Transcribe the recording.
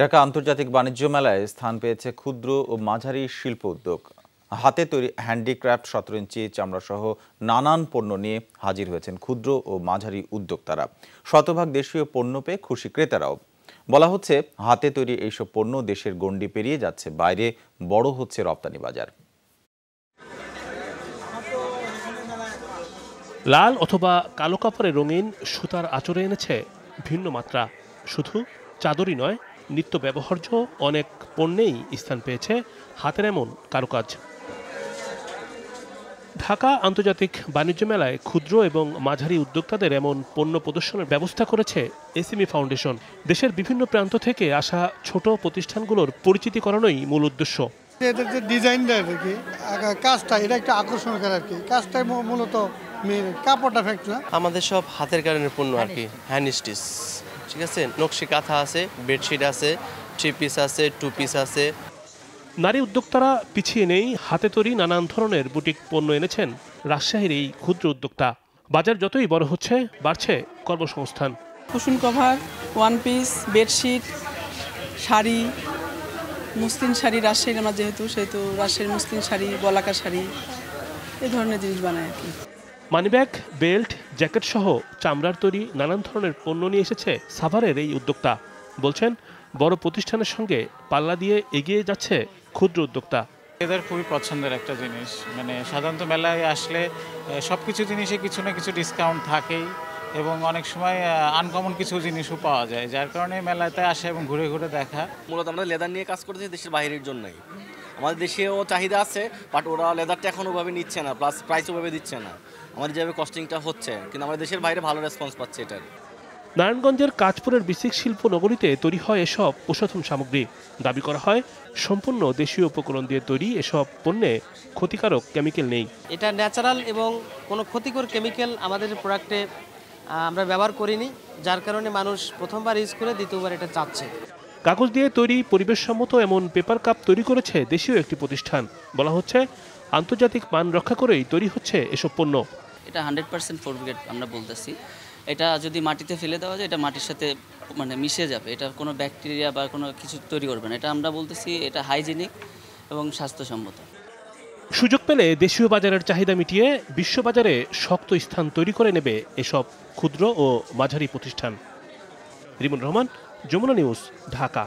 ঢাকা আন্তর্জাতিক বাণিজ্য মেলায় স্থান পেয়েছে ক্ষুদ্র ও মাঝারি শিল্প উদ্যোগ। হাতে তৈরি হ্যান্ডিক্রাফট, 17 ইঞ্চি চামড়াসহ নানান পণ্য নিয়ে হাজির হয়েছেন ক্ষুদ্র ও মাঝারি উদ্যোক্তারা। শতভাগ দেশীয় পণ্য পেয়ে খুশি ক্রেতারাও। বলা হচ্ছে, হাতে তৈরি এইসব পণ্য দেশের গণ্ডি পেরিয়ে যাচ্ছে বাইরে, বড় হচ্ছে রপ্তানি বাজার। লাল অথবা কালো কাপড়ে রঙিন সুতার আঁচড়ে এনেছে ভিন্ন মাত্রা। শুধু চাদরই নয়, নিত্য ব্যবহার্য অনেক পণ্যেই স্থান পেয়েছে হাতের এমন কারুকাজ। ঢাকা আন্তর্জাতিক বাণিজ্য মেলায় ক্ষুদ্র এবং মাঝারি উদ্যোক্তাদের এমন পণ্য প্রদর্শনের ব্যবস্থা করেছে এসএমই ফাউন্ডেশন। দেশের বিভিন্ন প্রান্ত থেকে আসা ছোট প্রতিষ্ঠানগুলোর পরিচিতি করানোই মূল উদ্দেশ্য। এদের যে ডিজাইনটা আর কি, কাজটা এটা একটা আকর্ষণ করে আর কি। কাজটাই মূলত কাপড়টা ফ্যাক্ট না, আমাদের সব হাতের কারণের পণ্য আর কি, হ্যান্ড স্টিচ, ঠিক আছে। নকশি কাঁথা আছে, বেডশিট আছে, 3 পিস আছে, 2 পিস আছে। নারী উদ্যোক্তারা পিছিয়ে নেই, হাতে তৈরি নানান ধরনের বুটিক পণ্য এনেছেন রাজশাহীর এই ক্ষুদ্র উদ্যোক্তা। বাজার যতই বড় হচ্ছে, বাড়ছে কর্মসংস্থান। Cushion cover, one piece, bedsheet, sari, মুসলিম শাড়ি, রাজশাহীর আমার সেহেতু রাজশাহীর মুসলিম শাড়ি, বলাকা শাড়ি, এই ধরনের জিনিস বানায় আর কি। মানিব্যাগ, বেল্ট, জ্যাকেট সহ চামড়ার তৈরি নানান ধরনের পণ্য নিয়ে এসেছে সাভারের এই উদ্যোক্তা। বলছেন, বড় প্রতিষ্ঠানের সঙ্গে পাল্লা দিয়ে এগিয়ে যাচ্ছে ক্ষুদ্র উদ্যোক্তা। এদের খুবই পছন্দের একটা জিনিস। মানে সাধারণত মেলায় আসলে সবকিছু জিনিসে কিছু না কিছু ডিসকাউন্ট থাকেই, এবং অনেক সময় আনকমন কিছু জিনিসও পাওয়া যায়, যার কারণে মেলাতে আসে এবং ঘুরে ঘুরে দেখা। মূলত আমরা লেদার নিয়ে কাজ করতেছি দেশের বাইরের জন্যই। আমাদের দেশেও চাহিদা আছে, বাট ওরা লেদারটা এখন ওভাবে নিচ্ছে না, প্লাস প্রাইস ওভাবে দিচ্ছে না। আমাদের যেভাবে কস্টিংটা হচ্ছে, কিন্তু আমাদের দেশের বাইরে ভালো রেসপন্স পাচ্ছে এটার। নারায়ণগঞ্জের কাঁচপুরের বিসিক শিল্প নগরীতে তৈরি হয় এসব প্রসাধন সামগ্রী। দাবি করা হয়, সম্পূর্ণ দেশীয় উপকরণ দিয়ে তৈরি এসব পণ্যে ক্ষতিকারক কেমিক্যাল নেই। এটা ন্যাচারাল এবং কোনো ক্ষতিকর কেমিক্যাল আমাদের প্রোডাক্টে আমরা ব্যবহার করিনি, যার কারণে মানুষ প্রথমবার ইউজ করে দ্বিতীয়বার এটা চাচ্ছে। কাগজ দিয়ে তৈরি পরিবেশসম্মত এমন পেপার কাপ তৈরি করেছে দেশীয় একটি প্রতিষ্ঠান। বলা হচ্ছে, আন্তর্জাতিক মান রক্ষা করেই তৈরি হচ্ছে এসব পণ্য। এটা 100% ফোরগ্রেড আমরা বলতেছি। এটা যদি মাটিতে ফেলে দেওয়া যায়, এটা মাটির সাথে মিশে যাবে, এটা কোনো ব্যাকটেরিয়া বা কোনো কিছু তৈরি করবে না। এটা আমরা বলতেছি এটা হাইজেনিক এবং স্বাস্থ্যসম্মত। সুযোগ পেলে দেশীয় বাজারের চাহিদা মিটিয়ে বিশ্ববাজারে শক্ত স্থান তৈরি করে নেবে এসব ক্ষুদ্র ও মাঝারি প্রতিষ্ঠান। রিমন রহমান, যমুনা নিউজ, ঢাকা।